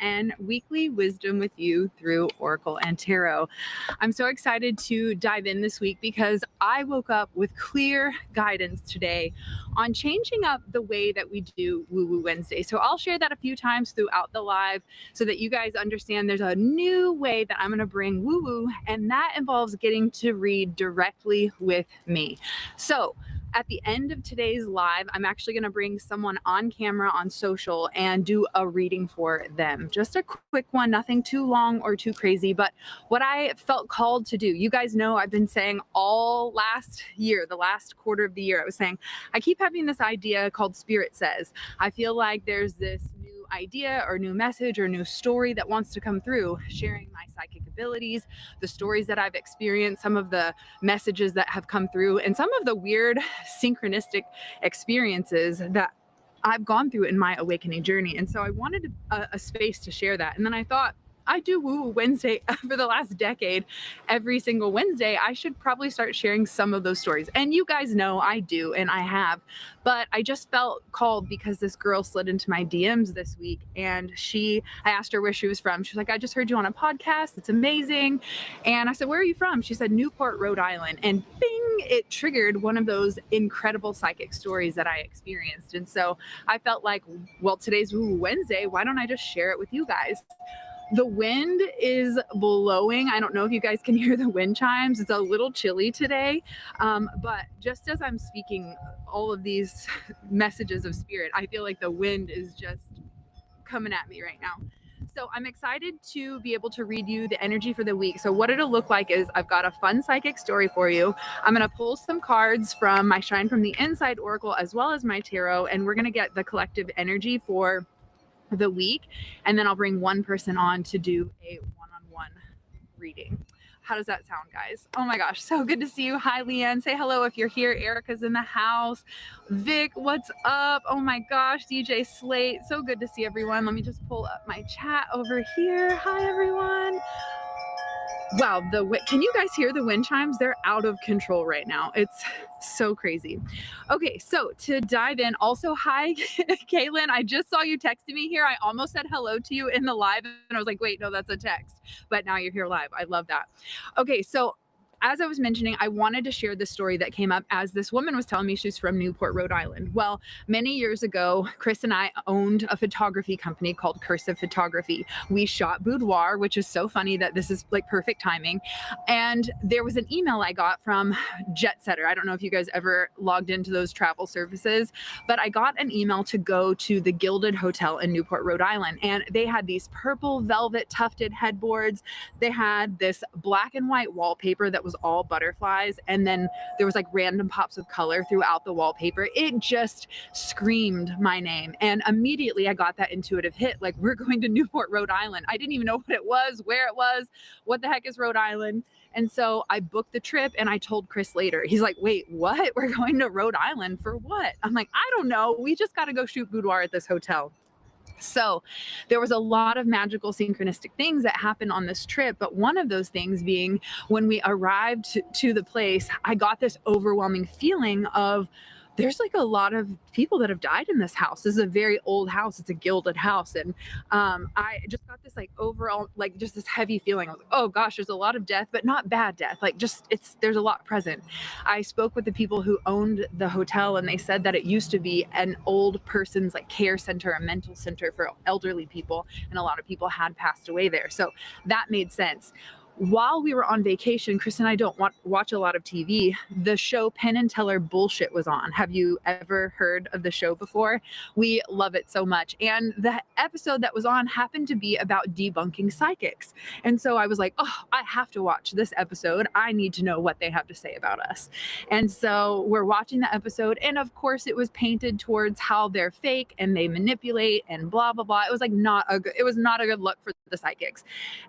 and weekly wisdom with you through Oracle and Tarot. I'm so excited to dive in this week because I woke up with clear guidance today on changing up the way that we do Woo Woo Wednesday. So I'll share that a few times throughout the live so that you guys understand there's a new way that I'm going to bring woo woo, and that involves getting to read directly with me. So at the end of today's live, I'm actually going to bring someone on camera on social and do a reading for them. Just a quick one, nothing too long or too crazy, but what I felt called to do. You guys know I've been saying all last year, the last quarter of the year, I was saying, I keep having this idea called Spirit Says. I feel like there's this new idea or new message or new story that wants to come through, sharing my psychic abilities, the stories that I've experienced, some of the messages that have come through, and some of the weird synchronistic experiences that I've gone through in my awakening journey. And so I wanted a space to share that. And then I thought, I do Woo Woo Wednesday for the last decade. Every single Wednesday, I should probably start sharing some of those stories. And you guys know I do, and I have. But I just felt called because this girl slid into my DMs this week, and I asked her where she was from. She's like, I just heard you on a podcast. It's amazing. And I said, where are you from? She said, Newport, Rhode Island. And bing, it triggered one of those incredible psychic stories that I experienced. And so I felt like, well, today's Woo Woo Wednesday. Why don't I just share it with you guys? The wind is blowing. I don't know if you guys can hear the wind chimes. It's a little chilly today. But just as I'm speaking all of these messages of spirit, I feel like the wind is just coming at me right now. So I'm excited to be able to read you the energy for the week. So what it'll look like is I've got a fun psychic story for you. I'm going to pull some cards from my Shine from the Inside Oracle as well as my tarot, and we're going to get the collective energy for the week, and then I'll bring one person on to do a one-on-one reading. How does that sound, guys? Oh my gosh, so good to see you. Hi, Leanne. Say hello if you're here. Erica's in the house. Vic, what's up? Oh my gosh, DJ Slate. So good to see everyone. Let me just pull up my chat over here. Hi, everyone. Wow, can you guys hear the wind chimes? They're out of control right now. It's so crazy. Okay, so to dive in, also, hi, Caitlin. I just saw you texting me here. I almost said hello to you in the live, and I was like, wait, no, that's a text. But now you're here live. I love that. Okay, so as I was mentioning, I wanted to share this story that came up as this woman was telling me she's from Newport, Rhode Island. Well, many years ago, Chris and I owned a photography company called Cursive Photography. We shot boudoir, which is so funny that this is like perfect timing. And there was an email I got from Jet Setter. I don't know if you guys ever logged into those travel services, but I got an email to go to the Gilded Hotel in Newport, Rhode Island. And they had these purple velvet tufted headboards. They had this black and white wallpaper that was all butterflies, and then there was like random pops of color throughout the wallpaper. It just screamed my name, and immediately I got that intuitive hit, like, we're going to Newport, Rhode Island. I didn't even know what it was, where it was, what the heck is Rhode Island. And so I booked the trip, and I told Chris later. He's like, wait, what? We're going to Rhode Island for what? I'm like, I don't know. We just got to go shoot boudoir at this hotel. So there was a lot of magical synchronistic things that happened on this trip. But one of those things being when we arrived to the place, I got this overwhelming feeling of there's like a lot of people that have died in this house. This is a very old house. It's a gilded house. And I just got this like overall, like just this heavy feeling. I was like, oh gosh, there's a lot of death, but not bad death. Like just there's a lot present. I spoke with the people who owned the hotel, and they said that it used to be an old person's like care center, a mental center for elderly people. And a lot of people had passed away there. So that made sense. While we were on vacation, Chris and I don't watch a lot of TV. The show Penn and Teller Bullshit was on. Have you ever heard of the show before? We love it so much. And the episode that was on happened to be about debunking psychics. And so I was like, oh, I have to watch this episode. I need to know what they have to say about us. And so we're watching the episode. And of course, it was painted towards how they're fake and they manipulate and blah, blah, blah. It was like it was not a good look for the psychics.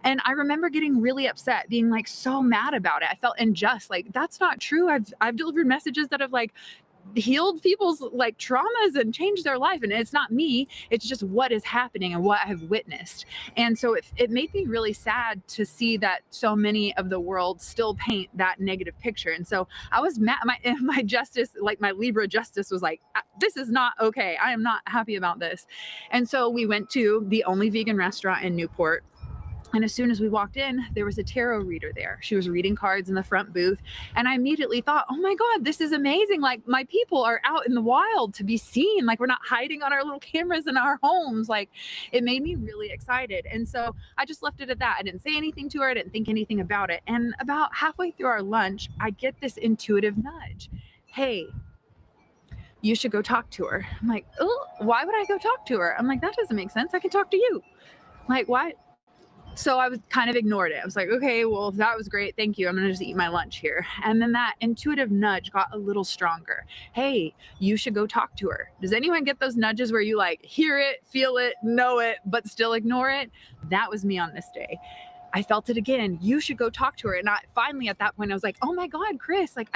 And I remember getting really upset, being like so mad about it. I felt unjust. Like, that's not true. I've delivered messages that have like healed people's like traumas and changed their life. And it's not me, it's just what is happening and what I've witnessed. And so it made me really sad to see that so many of the world still paint that negative picture. And so I was mad. My justice, like my Libra justice, was like, this is not okay. I am not happy about this. And so we went to the only vegan restaurant in Newport. And as soon as we walked in, there was a tarot reader there. She was reading cards in the front booth. And I immediately thought, oh my God, this is amazing. Like, my people are out in the wild to be seen. Like, we're not hiding on our little cameras in our homes. Like, it made me really excited. And so I just left it at that. I didn't say anything to her. I didn't think anything about it. And about halfway through our lunch, I get this intuitive nudge. Hey, you should go talk to her. I'm like, oh, why would I go talk to her? I'm like, that doesn't make sense. I can talk to you. Like, why? So I was kind of ignored it. I was like, okay, well, that was great. Thank you. I'm going to just eat my lunch here. And then that intuitive nudge got a little stronger. Hey, you should go talk to her. Does anyone get those nudges where you like hear it, feel it, know it, but still ignore it? That was me on this day. I felt it again. You should go talk to her. And finally at that point, I was like, oh my God, Chris, like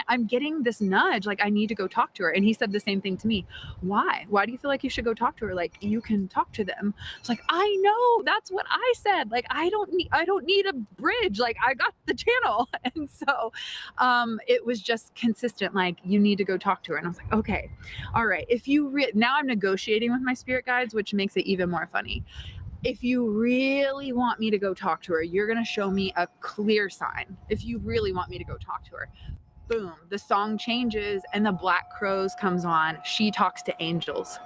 I'm getting this nudge. Like, I need to go talk to her. And he said the same thing to me. Why do you feel like you should go talk to her? Like, you can talk to them. It's like, I know, that's what I said. Like, I don't need a bridge. Like, I got the channel. And so, it was just consistent. Like, you need to go talk to her. And I was like, okay, all right. Now I'm negotiating with my spirit guides, which makes it even more funny. If you really want me to go talk to her, you're going to show me a clear sign. If you really want me to go talk to her, boom, the song changes and the Black Crows comes on. She talks to angels.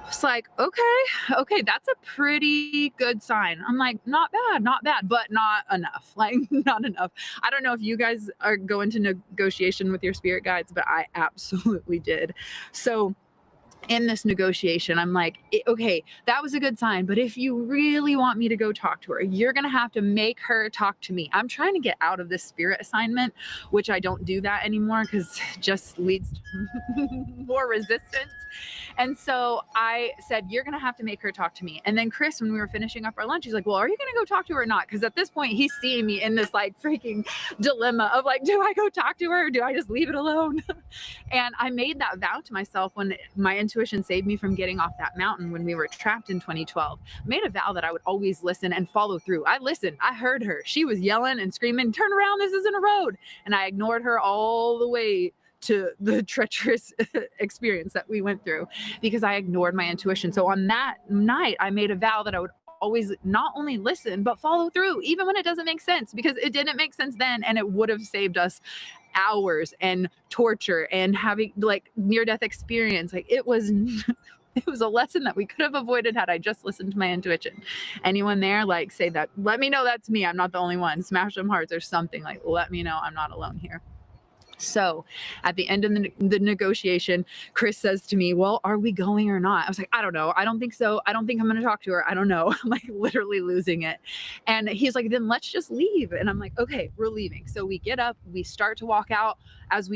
It's like, okay, that's a pretty good sign. I'm like, not bad, but not enough. Like, not enough. I don't know if you guys are going to negotiation with your spirit guides, but I absolutely did. So in this negotiation, I'm like, okay, that was a good sign, but if you really want me to go talk to her, you're going to have to make her talk to me. I'm trying to get out of this spirit assignment, which I don't do that anymore because it just leads to more resistance. And so I said, you're going to have to make her talk to me. And then Chris, when we were finishing up our lunch, he's like, well, are you going to go talk to her or not? Because at this point, he's seeing me in this like freaking dilemma of like, do I go talk to her or do I just leave it alone? And I made that vow to myself when my intuition saved me from getting off that mountain when we were trapped in 2012. I made a vow that I would always listen and follow through. I listened. I heard her. She was yelling and screaming, turn around, this isn't a road. And I ignored her all the way to the treacherous experience that we went through because I ignored my intuition. So on that night, I made a vow that I would always not only listen, but follow through, even when it doesn't make sense, because it didn't make sense then. And it would have saved us hours and torture and having like near-death experience. Like, it was a lesson that we could have avoided had I just listened to my intuition. Anyone there, like, say that, let me know that's me. I'm not the only one. Smash them hearts or something. Like, let me know I'm not alone here. So at the end of the negotiation, Chris says to me, well, are we going or not? I was like, I don't know. I don't think so. I don't think I'm going to talk to her. I don't know. I'm like literally losing it. And he's like, then let's just leave. And I'm like, okay, we're leaving. So we get up, we start to walk out. As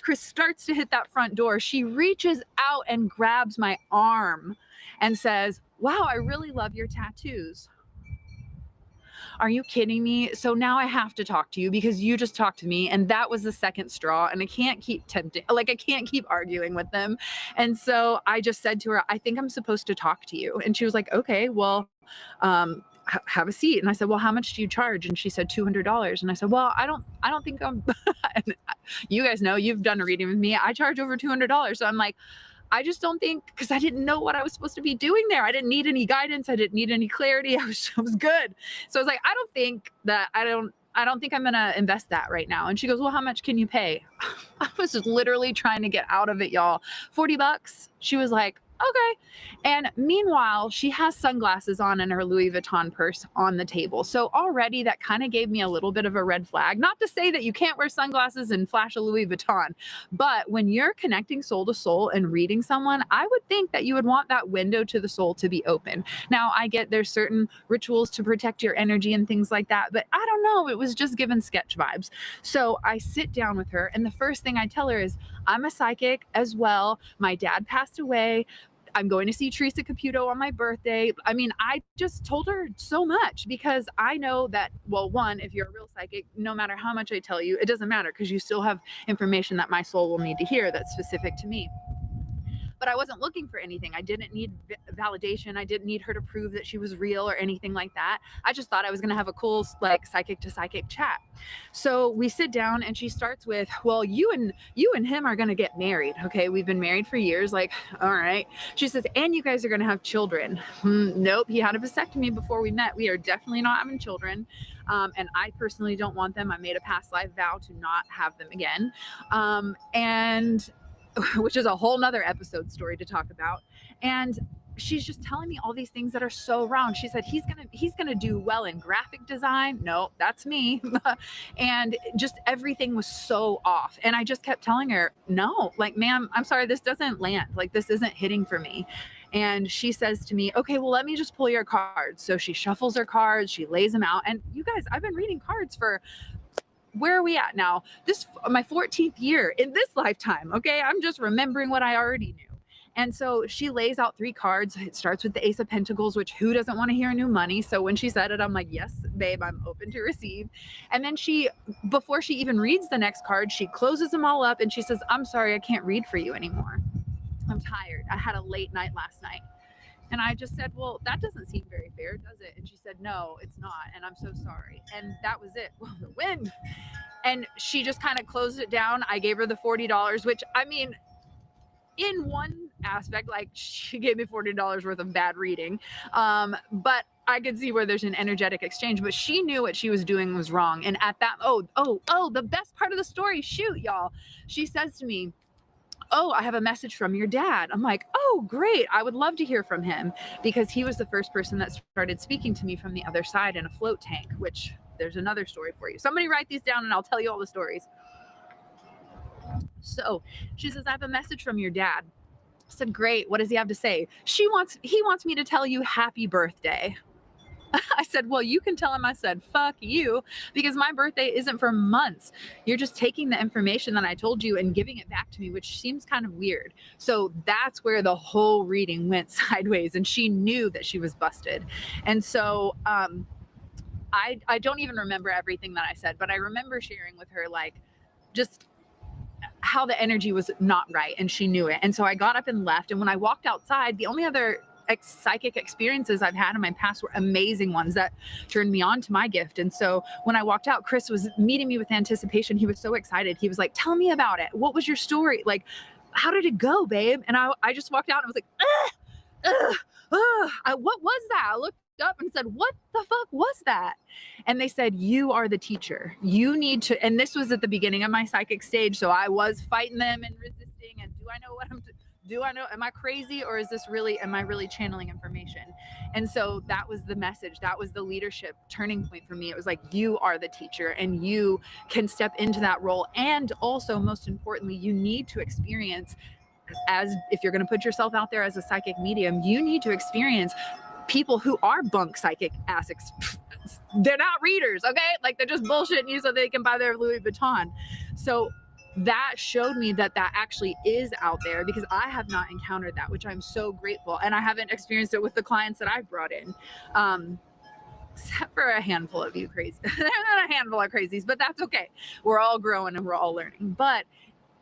Chris starts to hit that front door, she reaches out and grabs my arm and says, wow, I really love your tattoos. Are you kidding me? So now I have to talk to you because you just talked to me. And that was the second straw. And I can't keep tempting, like I can't keep arguing with them. And so I just said to her, I think I'm supposed to talk to you. And she was like, okay, well, have a seat. And I said, well, how much do you charge? And she said $200. And I said, well, I don't think I'm, you guys know, you've done a reading with me. I charge over $200. So I'm like, I just don't think, because I didn't know what I was supposed to be doing there. I didn't need any guidance. I didn't need any clarity. I was good. So I was like, I don't think I'm going to invest that right now. And she goes, well, how much can you pay? I was just literally trying to get out of it, y'all. $40. She was like, okay. And meanwhile, she has sunglasses on and her Louis Vuitton purse on the table. So already that kind of gave me a little bit of a red flag. Not to say that you can't wear sunglasses and flash a Louis Vuitton, but when you're connecting soul to soul and reading someone, I would think that you would want that window to the soul to be open. Now, I get there's certain rituals to protect your energy and things like that, but I don't know. It was just given sketch vibes. So I sit down with her, and the first thing I tell her is, I'm a psychic as well. My dad passed away. I'm going to see Teresa Caputo on my birthday. I mean, I just told her so much because I know that, well, one, if you're a real psychic, no matter how much I tell you, it doesn't matter because you still have information that my soul will need to hear that's specific to me. But I wasn't looking for anything. I didn't need validation. I didn't need her to prove that she was real or anything like that. I just thought I was going to have a cool, like, psychic to psychic chat. So we sit down and she starts with, well, you and him are going to get married. Okay. We've been married for years. Like, all right. She says, and you guys are going to have children. Nope. He had a vasectomy before we met. We are definitely not having children. And I personally don't want them. I made a past life vow to not have them again. And which is a whole nother episode story to talk about. And she's just telling me all these things that are so wrong. She said, he's gonna do well in graphic design. No, that's me. And just everything was so off. And I just kept telling her, no, like, ma'am, I'm sorry, this doesn't land. Like, this isn't hitting for me. And she says to me, okay, well, let me just pull your cards. So she shuffles her cards, she lays them out. And you guys, I've been reading cards for, where are we at now? This, my 14th year in this lifetime. Okay. I'm just remembering what I already knew. And so she lays out 3 cards. It starts with the Ace of Pentacles, which who doesn't want to hear new money? So when she said it, I'm like, yes, babe, I'm open to receive. And then she, before she even reads the next card, she closes them all up and she says, I'm sorry, I can't read for you anymore. I'm tired. I had a late night last night. And I just said, well, that doesn't seem very fair, does it? And she said, no, it's not. And I'm so sorry. And that was it. Well, the wind. And she just kind of closed it down. I gave her the $40, which, I mean, in one aspect, like, she gave me $40 worth of bad reading. But I could see where there's an energetic exchange, but she knew what she was doing was wrong. And at that, the best part of the story, shoot, y'all. She says to me, oh, I have a message from your dad. I'm like, oh, great. I would love to hear from him, because he was the first person that started speaking to me from the other side in a float tank, which there's another story for you. Somebody write these down and I'll tell you all the stories. So she says, I have a message from your dad. I said, great. What does he have to say? He wants me to tell you happy birthday. I said, well, you can tell him I said, fuck you, because my birthday isn't for months. You're just taking the information that I told you and giving it back to me, which seems kind of weird. So that's where the whole reading went sideways, and she knew that she was busted. And so I don't even remember everything that I said, but I remember sharing with her, like, just how the energy was not right, and she knew it. And so I got up and left. And when I walked outside, the only other psychic experiences I've had in my past were amazing ones that turned me on to my gift. And so when I walked out, Chris was meeting me with anticipation. He was so excited. He was like, tell me about it. What was your story? Like, how did it go, babe? And I just walked out and I was like, what was that? I looked up and said, what the fuck was that? And they said, you are the teacher. You need to, and this was at the beginning of my psychic stage. So I was fighting them and resisting. And do I know what I'm doing? Am I crazy, or is this really, am I really channeling information? And so that was the message. That was the leadership turning point for me. It was like, you are the teacher and you can step into that role. And also, most importantly, you need to experience, as if you're going to put yourself out there as a psychic medium, you need to experience people who are bunk psychic assics. They're not readers. Okay. Like, they're just bullshitting you so they can buy their Louis Vuitton. So that showed me that that actually is out there, because I have not encountered that, which I'm so grateful. And I haven't experienced it with the clients that I've brought in, except for a handful of you crazy. There's not a handful of crazies, but that's okay. We're all growing and we're all learning. But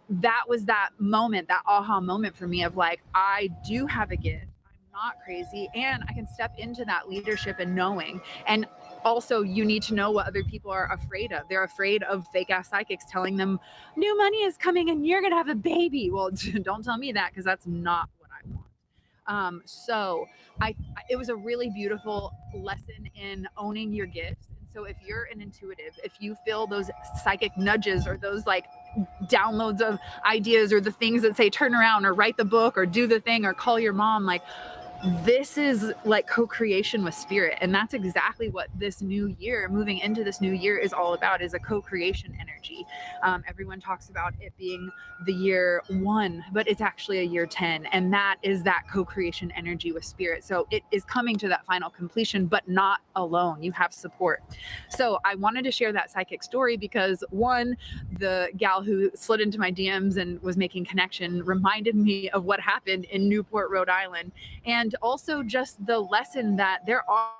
that was that moment, that aha moment for me of like, I do have a gift. I'm not crazy, and I can step into that leadership and knowing. And also, you need to know what other people are afraid of. They're afraid of fake ass psychics telling them new money is coming and you're gonna have a baby. Well, don't tell me that, because that's not what I want. So it was a really beautiful lesson in owning your gifts. And so if you're an intuitive, if you feel those psychic nudges or those like downloads of ideas, or the things that say turn around or write the book or do the thing or call your mom, like, this is like co-creation with spirit. And that's exactly what this new year, moving into this new year, is all about, is a co-creation energy. energy. Everyone talks about it being the year 1, but it's actually a year 10. And that is that co-creation energy with spirit. So it is coming to that final completion, but not alone. You have support. So I wanted to share that psychic story because one, the gal who slid into my DMs and was making connection reminded me of what happened in Newport, Rhode Island. And also just the lesson that there are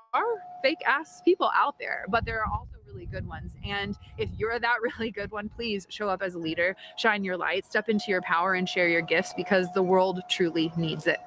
fake ass people out there, but there are also really good ones. And if you're that really good one, please show up as a leader, shine your light, step into your power and share your gifts because the world truly needs it.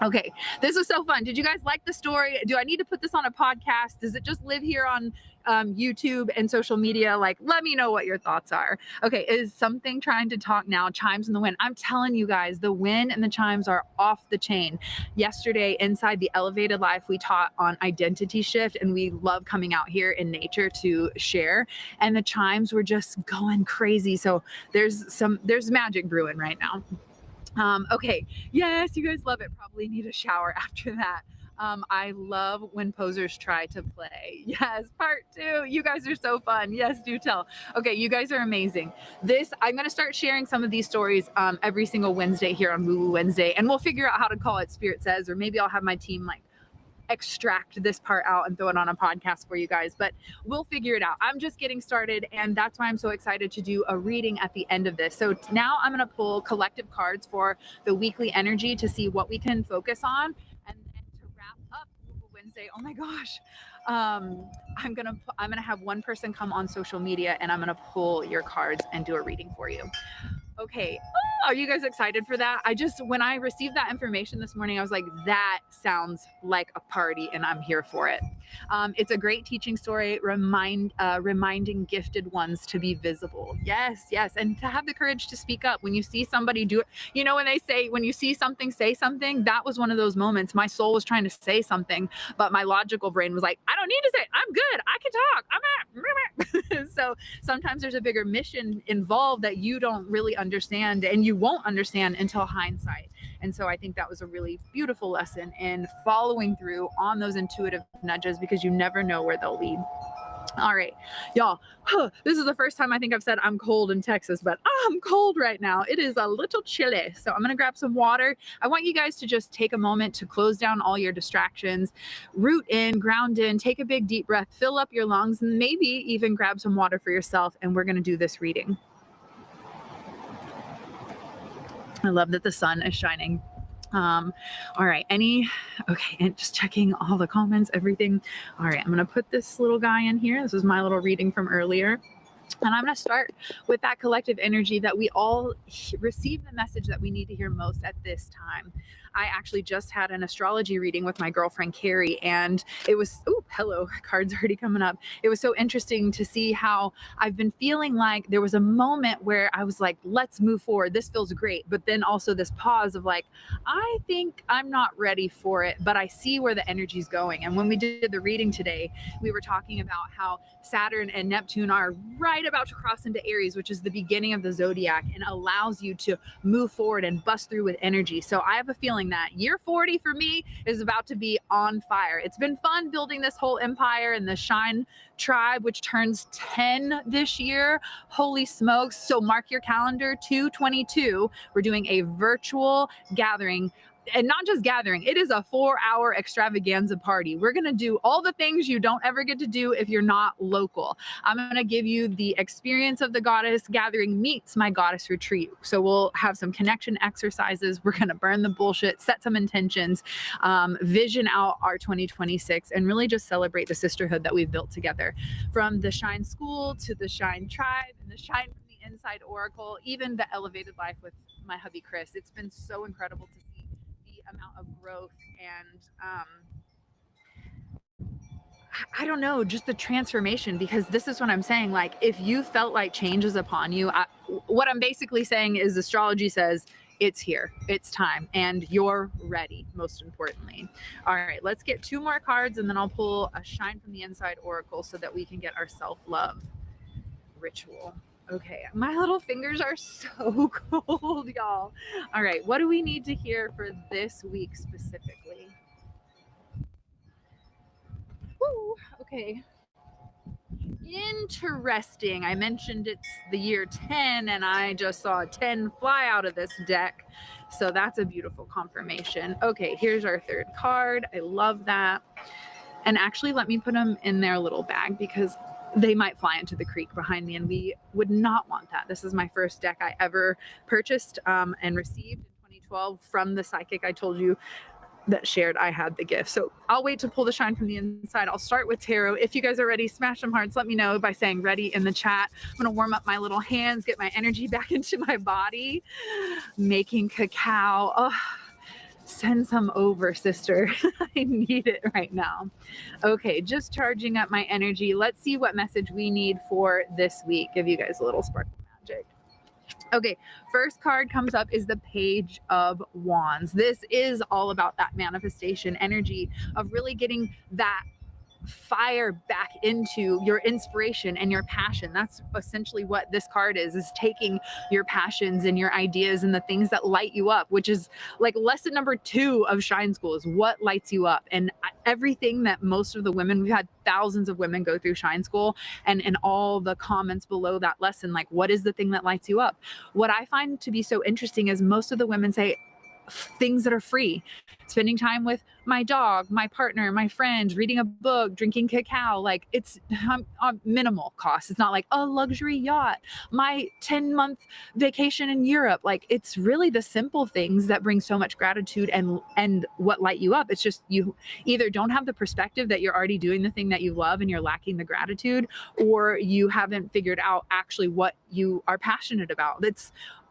Okay, this was so fun. Did you guys like the story? Do I need to put this on a podcast? Does it just live here on YouTube and social media? Like, let me know what your thoughts are. Okay, is something trying to talk now? Chimes in the wind. I'm telling you guys, the wind and the chimes are off the chain. Yesterday, inside the Elevated Life, we taught on identity shift, and we love coming out here in nature to share. And the chimes were just going crazy. So there's magic brewing right now. Okay, yes, you guys love it. Probably need a shower after that. I love when posers try to play. Yes, part 2. You guys are so fun. Yes, do tell. Okay, you guys are amazing. I'm going to start sharing some of these stories every single Wednesday here on Woo Woo Wednesday, and we'll figure out how to call it Spirit Says, or maybe I'll have my team like extract this part out and throw it on a podcast for you guys, but we'll figure it out. I'm just getting started, and that's why I'm so excited to do a reading at the end of this. So now I'm going to pull collective cards for the weekly energy to see what we can focus on, and to wrap up Wednesday. Oh my gosh. I'm gonna have one person come on social media, and I'm gonna pull your cards and do a reading for you. Okay. Oh, are you guys excited for that? When I received that information this morning, I was like, that sounds like a party, and I'm here for it. It's a great teaching story, reminding gifted ones to be visible. Yes, yes. And to have the courage to speak up when you see somebody do it. You know, when they say, when you see something, say something, that was one of those moments. My soul was trying to say something, but my logical brain was like, I don't need to say it. I'm good. I can talk. So sometimes there's a bigger mission involved that you don't really understand, and you won't understand until hindsight. And so I think that was a really beautiful lesson in following through on those intuitive nudges, because you never know where they'll lead. All right, y'all, this is the first time I think I've said I'm cold in Texas, but I'm cold right now. It is a little chilly. So I'm going to grab some water. I want you guys to just take a moment to close down all your distractions, root in, ground in, take a big deep breath, fill up your lungs, and maybe even grab some water for yourself. And we're going to do this reading. I love that the sun is shining. All right, okay, and just checking all the comments, everything. All right, I'm going to put this little guy in here. This is my little reading from earlier. And I'm going to start with that collective energy that we all receive the message that we need to hear most at this time. I actually just had an astrology reading with my girlfriend, Carrie, and it was, hello, cards already coming up. It was so interesting to see how I've been feeling like there was a moment where I was like, let's move forward. This feels great. But then also this pause of like, I think I'm not ready for it, but I see where the energy's going. And when we did the reading today, we were talking about how Saturn and Neptune are right about to cross into Aries, which is the beginning of the zodiac, and allows you to move forward and bust through with energy. So I have a feeling that year 40 for me is about to be on fire. It's been fun building this whole empire and the Shine tribe, which turns 10 this year. Holy smokes. So mark your calendar, 2/22. We're doing a virtual gathering. And not just gathering, it is a 4-hour extravaganza party. We're going to do all the things you don't ever get to do if you're not local. I'm going to give you the experience of the goddess gathering meets my goddess retreat. So we'll have some connection exercises. We're going to burn the bullshit, set some intentions, vision out our 2026, and really just celebrate the sisterhood that we've built together. From the Shine School to the Shine Tribe and the Shine from the Inside Oracle, even the Elevated Life with my hubby, Chris. It's been so incredible to see amount of growth and I don't know, just the transformation, because this is what I'm saying. Like, if you felt like change is upon you, what I'm basically saying is astrology says it's here, it's time, and you're ready, most importantly. All right, let's get 2 more cards, and then I'll pull a Shine from the Inside Oracle so that we can get our self-love ritual. Okay, my little fingers are so cold, y'all. All right, what do we need to hear for this week specifically? Woo, okay. interesting. I mentioned it's the year 10 and I just saw 10 fly out of this deck. So that's a beautiful confirmation. Okay, here's our third card. I love that. And actually, let me put them in their little bag because they might fly into the creek behind me and we would not want that. This is my first deck I ever purchased and received in 2012 from the psychic I told you that shared I had the gift. So I'll wait to pull the shine from the inside. I'll start with tarot. If you guys are ready, smash some hearts. Let me know by saying ready in the chat. I'm going to warm up my little hands, get my energy back into my body. Making cacao. Oh, send some over, sister. I need it right now. Okay, just charging up my energy. Let's see what message we need for this week. Give you guys a little sparkle magic. Okay, first card comes up is the Page of Wands. This is all about that manifestation energy of really getting that fire back into your inspiration and your passion. That's essentially what this card is taking your passions and your ideas and the things that light you up, which is like lesson number 2 of Shine School is what lights you up. And everything that most of the women, we've had thousands of women go through Shine School, and in all the comments below that lesson, like, what is the thing that lights you up? What I find to be so interesting is most of the women say things that are free, spending time with my dog, my partner, my friends, reading a book, drinking cacao. Like it's minimal cost. It's not like a luxury yacht, my 10-month vacation in Europe. Like it's really the simple things that bring so much gratitude and what light you up. It's just you either don't have the perspective that you're already doing the thing that you love and you're lacking the gratitude, or you haven't figured out actually what you are passionate about.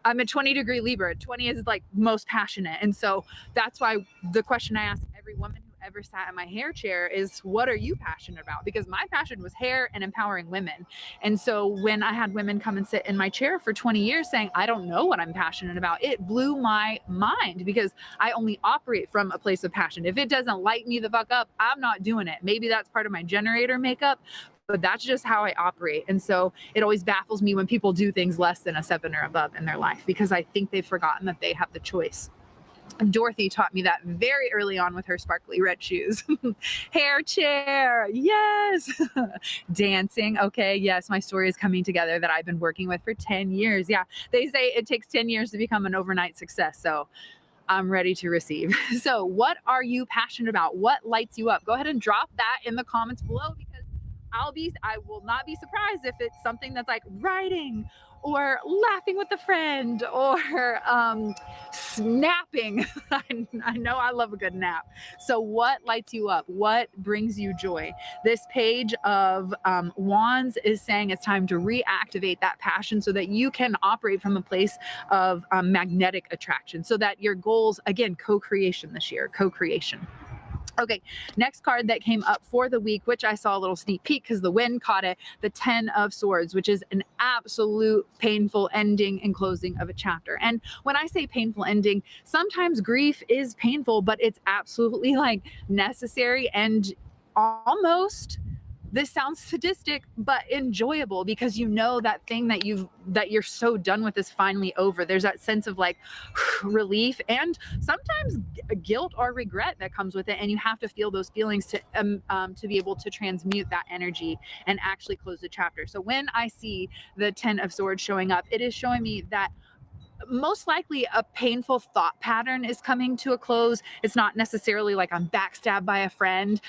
I'm a 20-degree Libra. 20 is like most passionate. And so that's why the question I ask every woman who ever sat in my hair chair is, what are you passionate about? Because my passion was hair and empowering women. And so when I had women come and sit in my chair for 20 years saying, I don't know what I'm passionate about, it blew my mind because I only operate from a place of passion. If it doesn't light me the fuck up, I'm not doing it. Maybe that's part of my generator makeup, but that's just how I operate. And so it always baffles me when people do things less than a 7 or above in their life, because I think they've forgotten that they have the choice. Dorothy taught me that very early on with her sparkly red shoes. Hair chair, yes. Dancing, okay, yes, my story is coming together that I've been working with for 10 years. Yeah, they say it takes 10 years to become an overnight success. So I'm ready to receive. So what are you passionate about? What lights you up? Go ahead and drop that in the comments below, because I will not be surprised if it's something that's like writing or laughing with a friend or snapping. I know I love a good nap. So what lights you up? What brings you joy? This Page of Wands is saying it's time to reactivate that passion so that you can operate from a place of magnetic attraction, so that your goals, again, co-creation this year, co-creation. Okay, next card that came up for the week, which I saw a little sneak peek because the wind caught it, the 10 of Swords, which is an absolute painful ending and closing of a chapter. And when I say painful ending, sometimes grief is painful, but it's absolutely like necessary and almost, this sounds sadistic, but enjoyable, because you know that thing that you're so done with is finally over. There's that sense of like relief and sometimes guilt or regret that comes with it, and you have to feel those feelings to be able to transmute that energy and actually close the chapter. So when I see the 10 of Swords showing up, it is showing me that most likely a painful thought pattern is coming to a close. It's not necessarily like I'm backstabbed by a friend,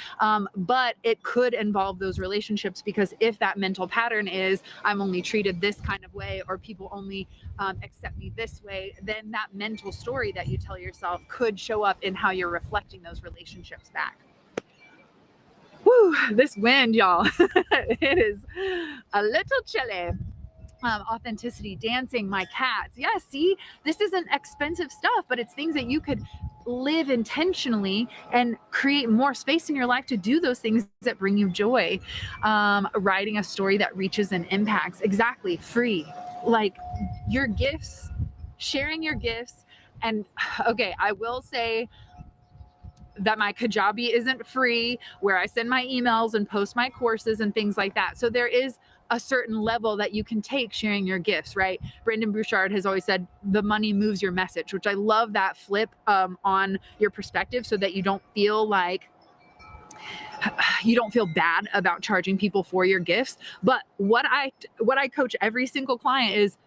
but it could involve those relationships, because if that mental pattern is I'm only treated this kind of way, or people only accept me this way, then that mental story that you tell yourself could show up in how you're reflecting those relationships back. Woo, this wind, y'all. It is a little chilly. Authenticity, dancing, my cats. Yeah, see, this isn't expensive stuff, but it's things that you could live intentionally and create more space in your life to do those things that bring you joy. Writing a story that reaches and impacts. Exactly. Free. Like your gifts, sharing your gifts. And okay, I will say that my Kajabi isn't free, where I send my emails and post my courses and things like that. So there is a certain level that you can take sharing your gifts, right? Brendon Burchard has always said the money moves your message, which I love that flip on your perspective, so that you don't feel like you don't feel bad about charging people for your gifts. But what I coach every single client is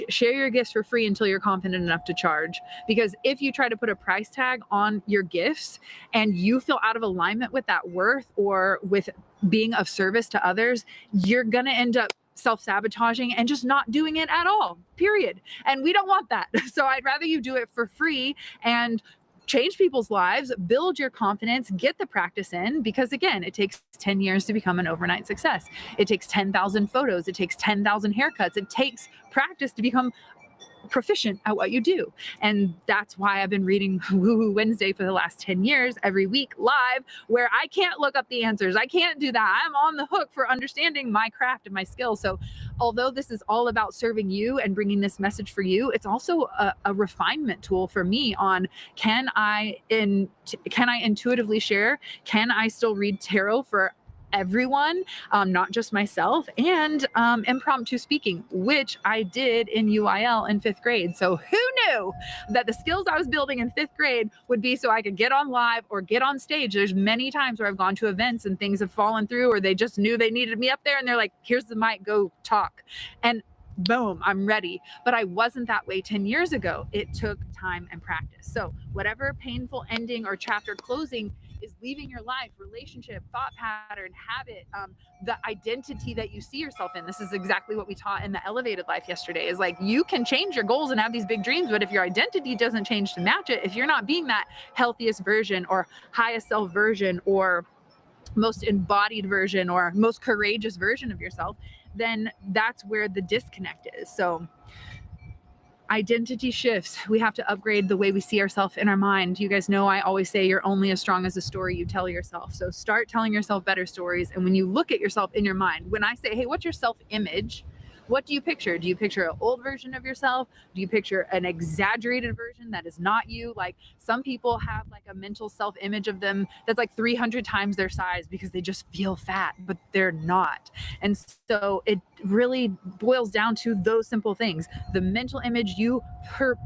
share your gifts for free until you're confident enough to charge. Because if you try to put a price tag on your gifts and you feel out of alignment with that worth or with being of service to others, you're going to end up self-sabotaging and just not doing it at all, period. And we don't want that. So I'd rather you do it for free and change people's lives, build your confidence, get the practice in, because again, it takes 10 years to become an overnight success. It takes 10,000 photos. It takes 10,000 haircuts. It takes practice to become proficient at what you do. And that's why I've been reading Woo Woo Wednesday for the last 10 years, every week live, where I can't look up the answers. I can't do that. I'm on the hook for understanding my craft and my skills. So although this is all about serving you and bringing this message for you, it's also a refinement tool for me on can I intuitively share? Can I still read tarot for everyone, not just myself, and impromptu speaking, which I did in UIL in 5th grade. So who knew that the skills I was building in 5th grade would be so I could get on live or get on stage? There's many times where I've gone to events and things have fallen through, or they just knew they needed me up there and they're like, here's the mic, go talk. And boom, I'm ready. But I wasn't that way 10 years ago. It took time and practice. So whatever painful ending or chapter closing is leaving your life, relationship, thought pattern, habit, the identity that you see yourself in. This is exactly what we taught in the elevated life yesterday, is like, you can change your goals and have these big dreams, but if your identity doesn't change to match it, if you're not being that healthiest version or highest self version or most embodied version or most courageous version of yourself, then that's where the disconnect is. So identity shifts. We have to upgrade the way we see ourselves in our mind. You guys know I always say you're only as strong as the story you tell yourself. So start telling yourself better stories. And when you look at yourself in your mind, when I say, hey, what's your self-image? What do you picture? Do you picture an old version of yourself? Do you picture an exaggerated version that is not you? Like some people have like a mental self-image of them that's like 300 times their size because they just feel fat, but they're not. And so it really boils down to those simple things. The mental image you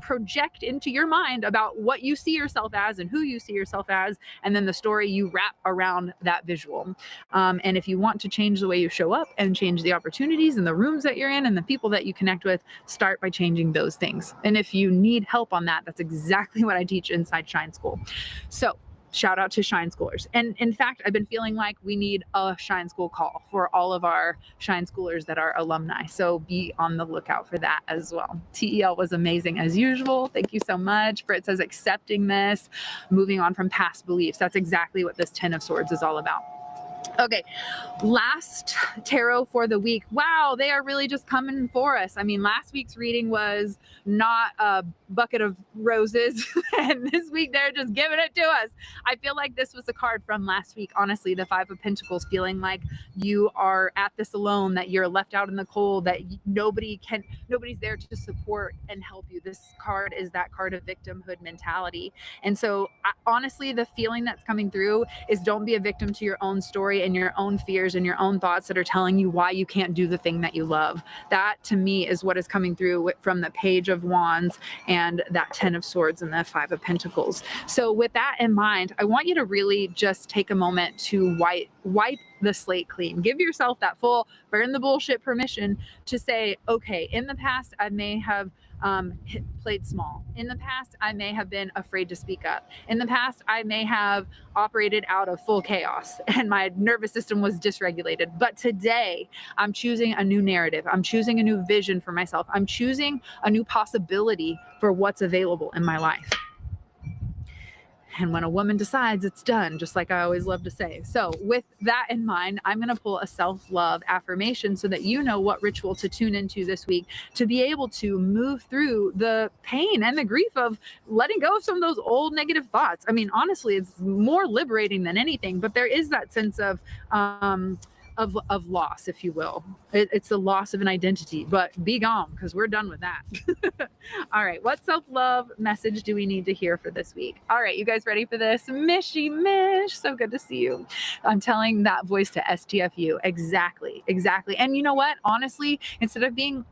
project into your mind about what you see yourself as and who you see yourself as, and then the story you wrap around that visual. And if you want to change the way you show up and change the opportunities and the rooms that you're in and the people that you connect with, start by changing those things. And if you need help on that, that's exactly what I teach inside Shine School. So shout out to Shine Schoolers. And in fact, I've been feeling like we need a Shine School call for all of our Shine Schoolers that are alumni. So be on the lookout for that as well. TEL was amazing as usual. Thank you so much. Britt says accepting this, moving on from past beliefs. That's exactly what this 10 of Swords is all about. Okay, last tarot for the week. Wow, they are really just coming for us. I mean, last week's reading was not a bucket of roses, and this week they're just giving it to us. I feel like this was a card from last week, honestly, the 5 of Pentacles, feeling like you are at this alone, that you're left out in the cold, that nobody's there to support and help you. This card is that card of victimhood mentality. And so honestly, the feeling that's coming through is don't be a victim to your own story and your own fears and your own thoughts that are telling you why you can't do the thing that you love. That to me is what is coming through from the Page of Wands and that 10 of Swords and the 5 of Pentacles. So with that in mind, I want you to really just take a moment to wipe the slate clean. Give yourself that full burn the bullshit permission to say, okay, in the past, I may have played small. In the past, I may have been afraid to speak up. In the past, I may have operated out of full chaos and my nervous system was dysregulated. But today, I'm choosing a new narrative. I'm choosing a new vision for myself. I'm choosing a new possibility for what's available in my life. And when a woman decides, it's done, just like I always love to say. So with that in mind, I'm going to pull a self-love affirmation so that you know what ritual to tune into this week to be able to move through the pain and the grief of letting go of some of those old negative thoughts. I mean, honestly, it's more liberating than anything, but there is that sense of loss, if you will. It's the loss of an identity, but be gone because we're done with that. All right, what self-love message do we need to hear for this week? All right, you guys ready for this? Mishy Mish, so good to see you. I'm telling that voice to STFU. Exactly. And you know what? Honestly, instead of being,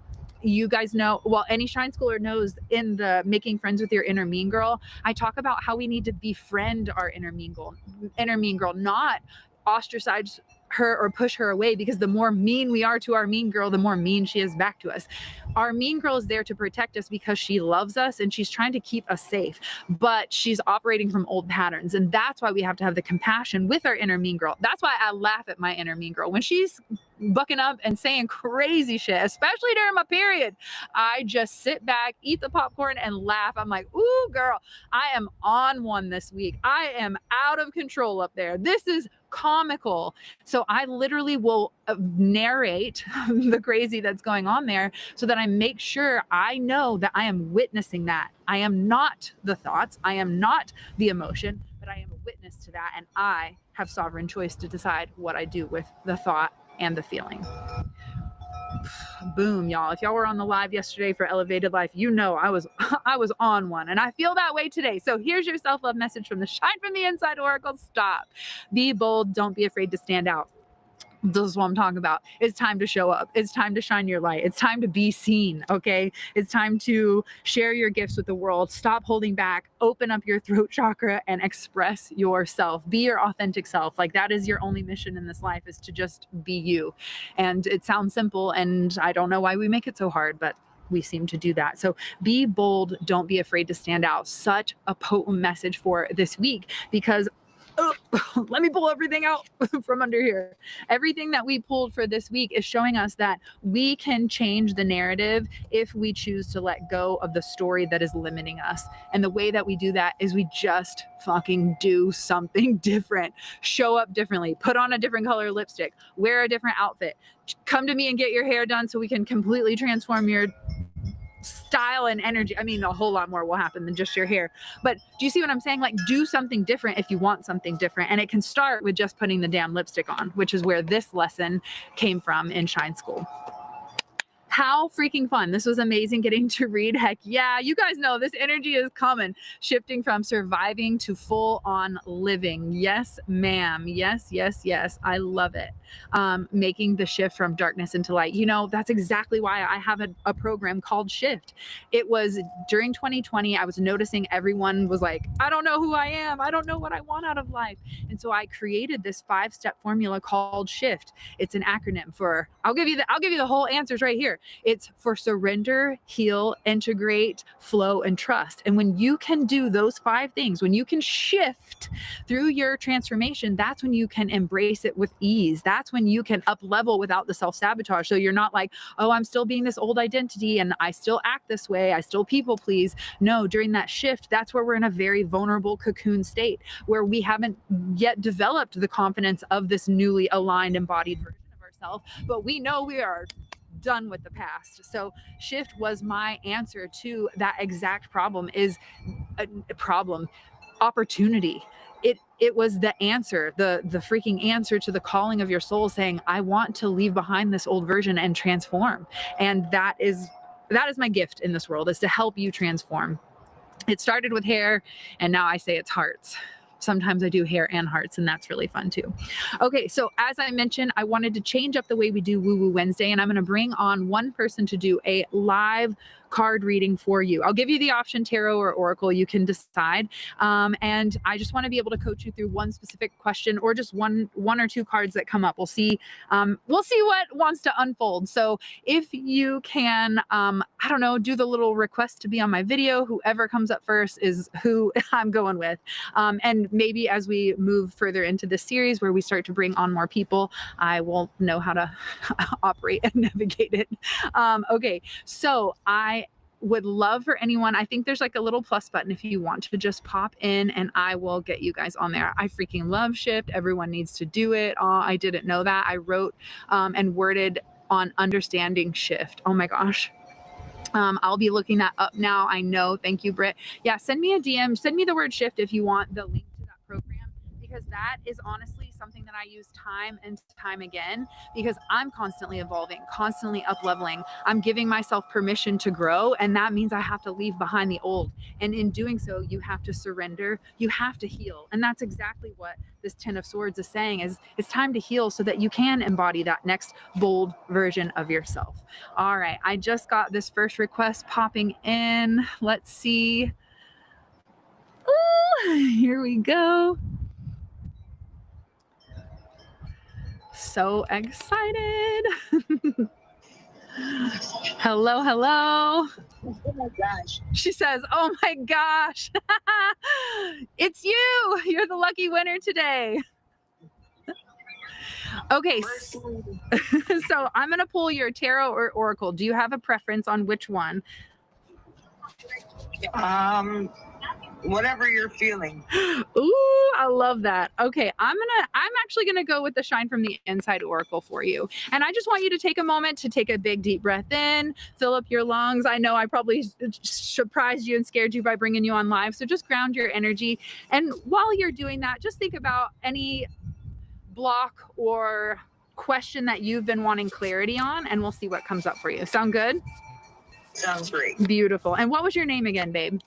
you guys know, well, any Shine Schooler knows in the Making Friends with Your Inner Mean Girl, I talk about how we need to befriend our inner mean girl, not ostracize her or push her away, because the more mean we are to our mean girl, the more mean she is back to us. Our mean girl is there to protect us because she loves us and she's trying to keep us safe, but she's operating from old patterns. And that's why we have to have the compassion with our inner mean girl. That's why I laugh at my inner mean girl when she's bucking up and saying crazy shit, especially during my period. I just sit back, eat the popcorn, and laugh. I'm like, ooh, girl, I am on one this week. I am out of control up there. This is comical. So I literally will narrate the crazy that's going on there so that I make sure I know that I am witnessing that. I am not the thoughts. I am not the emotion, but I am a witness to that. And I have sovereign choice to decide what I do with the thought and the feeling. Boom, y'all. If y'all were on the live yesterday for Elevated Life, you know I was on one, and I feel that way today. So here's your self-love message from the Shine from the Inside Oracle. Stop. Be bold. Don't be afraid to stand out. This is what I'm talking about. It's time to show up. It's time to shine your light. It's time to be seen. Okay. It's time to share your gifts with the world. Stop holding back. Open up your throat chakra and express yourself. Be your authentic self. Like, that is your only mission in this life, is to just be you. And it sounds simple, and I don't know why we make it so hard, but we seem to do that. So be bold. Don't be afraid to stand out. Such a potent message for this week, because let me pull everything out from under here. Everything that we pulled for this week is showing us that we can change the narrative if we choose to let go of the story that is limiting us. And the way that we do that is we just fucking do something different. Show up differently. Put on a different color lipstick. Wear a different outfit. Come to me and get your hair done so we can completely transform your style and energy. I mean, a whole lot more will happen than just your hair. But do you see what I'm saying? Like, do something different if you want something different. And it can start with just putting the damn lipstick on, which is where this lesson came from in Shine School. How freaking fun. This was amazing getting to read. Heck yeah. You guys know this energy is coming. Shifting from surviving to full on living. Yes, ma'am. Yes, yes, yes. I love it. Making the shift from darkness into light. You know, that's exactly why I have a program called Shift. It was during 2020, I was noticing everyone was like, I don't know who I am. I don't know what I want out of life. And so I created this 5-step formula called Shift. It's an acronym for, I'll give you the whole answers right here. It's for surrender, heal, integrate, flow, and trust. And when you can do those 5 things, when you can shift through your transformation, that's when you can embrace it with ease. That's when you can up level without the self-sabotage. So you're not like, oh, I'm still being this old identity and I still act this way. I still people please. No, during that shift, that's where we're in a very vulnerable cocoon state where we haven't yet developed the confidence of this newly aligned, embodied version of ourselves, but we know we are done with the past. So Shift was my answer to that exact problem. Is a problem, opportunity. It was the answer, the freaking answer to the calling of your soul, saying, I want to leave behind this old version and transform. And that is my gift in this world, is to help you transform. It started with hair, and now I say it's hearts. Sometimes I do hair and hearts, and that's really fun too. Okay, so as I mentioned, I wanted to change up the way we do Woo Woo Wednesday, and I'm going to bring on one person to do a live card reading for you. I'll give you the option tarot or oracle. You can decide. And I just want to be able to coach you through one specific question or just one or two cards that come up. We'll see what wants to unfold. So if you can, I don't know, do the little request to be on my video. Whoever comes up first is who I'm going with. And maybe as we move further into this series where we start to bring on more people, I will know how to operate and navigate it. Okay, so I would love for anyone, I think there's like a little plus button if you want to just pop in and I will get you guys on there. I freaking love Shift. Everyone needs to do it. Oh, I didn't know that. I wrote and worded on understanding Shift. Oh my gosh. I'll be looking that up now. I know. Thank you, Britt. Yeah, send me a DM. Send me the word Shift if you want the link to that program, because that is honestly something that I use time and time again, because I'm constantly evolving, constantly up leveling. I'm giving myself permission to grow, and that means I have to leave behind the old. And in doing so, you have to surrender, you have to heal. And that's exactly what this 10 of Swords is saying, is it's time to heal so that you can embody that next bold version of yourself. All right, I just got this first request popping in. Let's see. Ooh, here we go. So excited. Hello, hello. Oh my gosh. She says, oh my gosh, it's you. You're the lucky winner today. Okay, First one. so I'm going to pull your tarot or oracle. Do you have a preference on which one? Whatever you're feeling. Ooh, I love that. Okay, I'm actually gonna go with the Shine from the Inside Oracle for you. And I just want you to take a moment to take a big deep breath in, fill up your lungs. I know I probably surprised you and scared you by bringing you on live. So just ground your energy. And while you're doing that, just think about any block or question that you've been wanting clarity on, and we'll see what comes up for you. Sound good? Sounds great. Beautiful. And what was your name again, babe?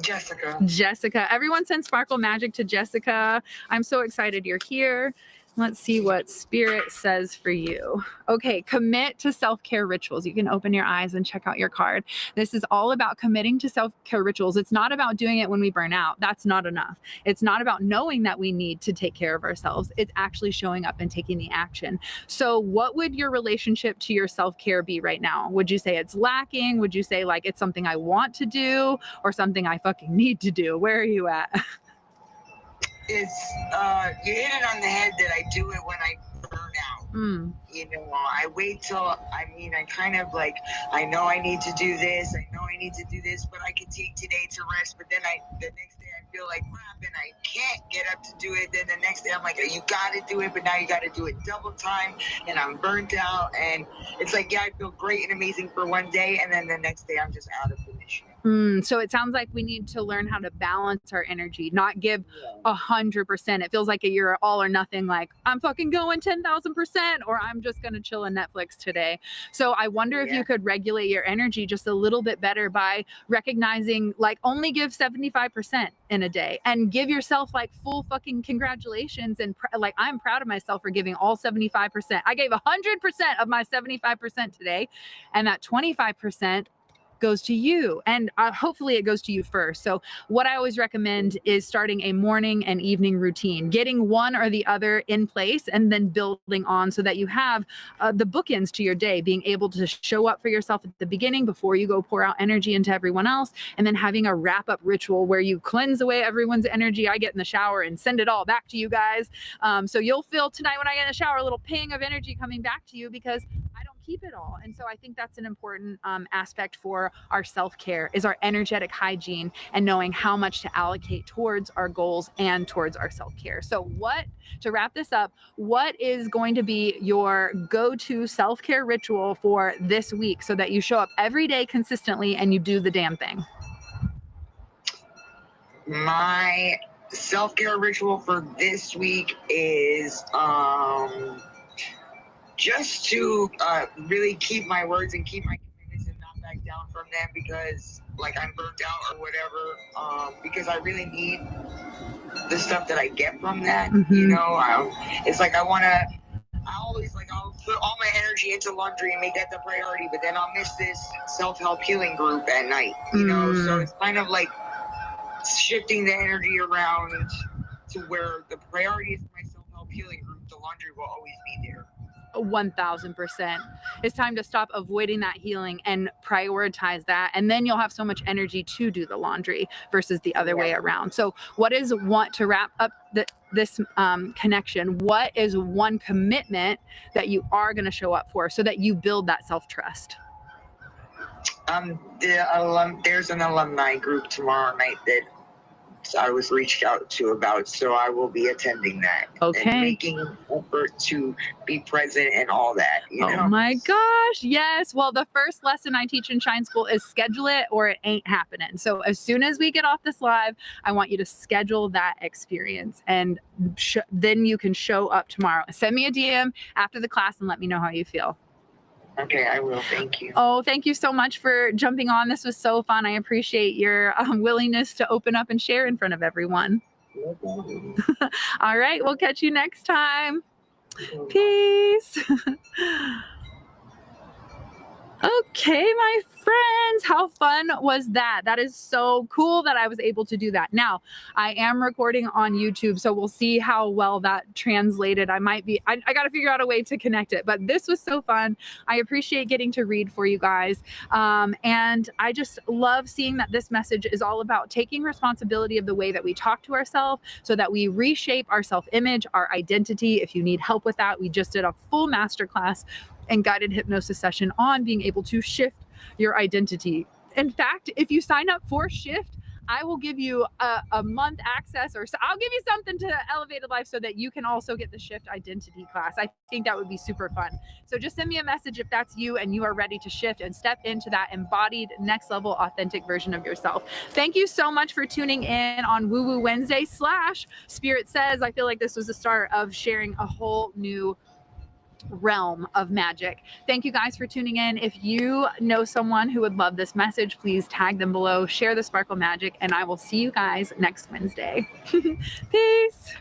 Jessica. Jessica. Everyone send sparkle magic to Jessica. I'm so excited you're here. Let's see what Spirit says for you. Okay, commit to self-care rituals. You can open your eyes and check out your card. This is all about committing to self-care rituals. It's not about doing it when we burn out. That's not enough. It's not about knowing that we need to take care of ourselves. It's actually showing up and taking the action. So what would your relationship to your self-care be right now? Would you say it's lacking? Would you say like it's something I want to do or something I fucking need to do? Where are you at? It's you hit it on the head that I do it when I burn out. You know, I wait till I kind of like I know I need to do this, but I can take today to rest. But then the next day I feel like crap and I can't get up to do it. Then the next day I'm like, you got to do it, but now you got to do it double time, and I'm burnt out. And it's like, yeah, I feel great and amazing for one day, and then the next day I'm just out of commission. So it sounds like we need to learn how to balance our energy, not give 100%. It feels like you're all or nothing, like I'm fucking going 10,000%, or I'm just going to chill on Netflix today. So I wonder if you could regulate your energy just a little bit better by recognizing, like, only give 75% in a day and give yourself like full fucking congratulations. And like, I'm proud of myself for giving all 75%. I gave 100% of my 75% today. And that 25% goes to you, and hopefully it goes to you first. So what I always recommend is starting a morning and evening routine, getting one or the other in place and then building on so that you have the bookends to your day, being able to show up for yourself at the beginning before you go pour out energy into everyone else, and then having a wrap up ritual where you cleanse away everyone's energy. I get in the shower and send it all back to you guys. So you'll feel tonight when I get in the shower a little ping of energy coming back to you, because I don't keep it all. And so I think that's an important aspect for our self-care, is our energetic hygiene and knowing how much to allocate towards our goals and towards our self-care. So to wrap this up, what is going to be your go-to self-care ritual for this week so that you show up every day consistently and you do the damn thing? My self-care ritual for this week is just to really keep my words and keep my commitments and not back down from them, because like I'm burnt out or whatever, because I really need the stuff that I get from that. You know, it's like I'll put all my energy into laundry and make that the priority, but then I'll miss this self-help healing group at night, you know. So it's kind of like shifting the energy around to where the priority is my self-help healing group. The laundry will always be there. 1000%. It's time to stop avoiding that healing and prioritize that, and then you'll have so much energy to do the laundry versus the other way around. So to wrap up this connection, what is one commitment that you are going to show up for so that you build that self-trust? There's an alumni group tomorrow night that I was reached out to about, so I will be attending that. Okay. And making an effort to be present and all that. You know? Oh my gosh, yes. Well, the first lesson I teach in Shine School is schedule it or it ain't happening. So as soon as we get off this live, I want you to schedule that experience, and then you can show up tomorrow. Send me a DM after the class and let me know how you feel. Okay, I will. Thank you. Oh, thank you so much for jumping on. This was so fun. I appreciate your willingness to open up and share in front of everyone. No problem. All right, we'll catch you next time. Peace. Okay, my friends, how fun was that? That is so cool that I was able to do that. Now, I am recording on YouTube, so we'll see how well that translated. I got to figure out a way to connect it, but this was so fun. I appreciate getting to read for you guys. And I just love seeing that this message is all about taking responsibility of the way that we talk to ourselves so that we reshape our self-image, our identity. If you need help with that, we just did a full masterclass and guided hypnosis session on being able to shift your identity. In fact, if you sign up for Shift, I will give you a month access, or I'll give you something to Elevated Life so that you can also get the Shift identity class. I think that would be super fun. So just send me a message if that's you and you are ready to shift and step into that embodied next level authentic version of yourself. Thank you so much for tuning in on Woo Woo Wednesday / Spirit Says. I feel like this was the start of sharing a whole new realm of magic. Thank you guys for tuning in. If you know someone who would love this message, please tag them below, share the sparkle magic, and I will see you guys next Wednesday. Peace.